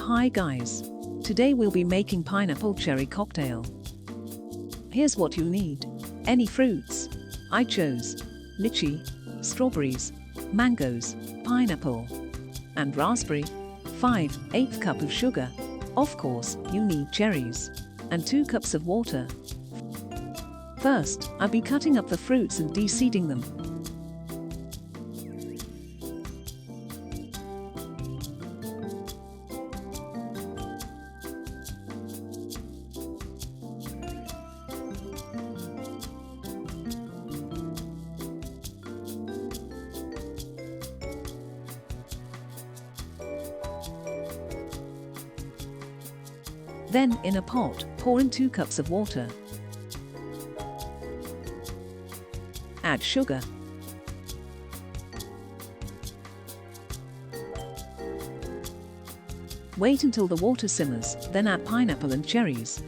Hi guys. Today we'll be making pineapple cherry cocktail. Here's what you'll need. Any fruits. I chose lychee, strawberries, mangoes, pineapple, and raspberry. 5/8 cup of sugar. Of course, you need cherries. And 2 cups of water. First, I'll be cutting up the fruits and de-seeding them. Then, in a pot, pour in 2 cups of water. Add sugar. Wait until the water simmers, then add pineapple and cherries.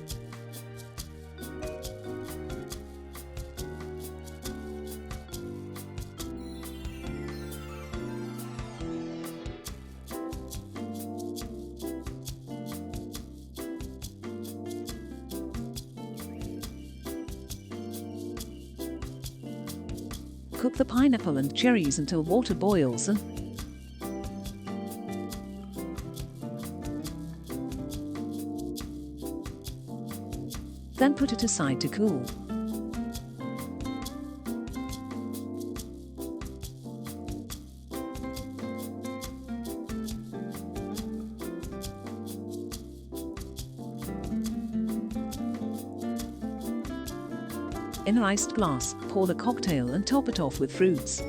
Cook the pineapple and cherries until water boils and then put it aside to cool. In an iced glass, pour the cocktail and top it off with fruits.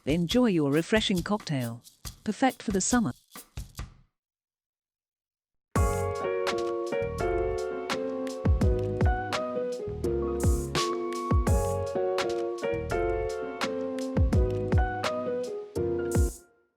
Enjoy your refreshing cocktail. Perfect for the summer.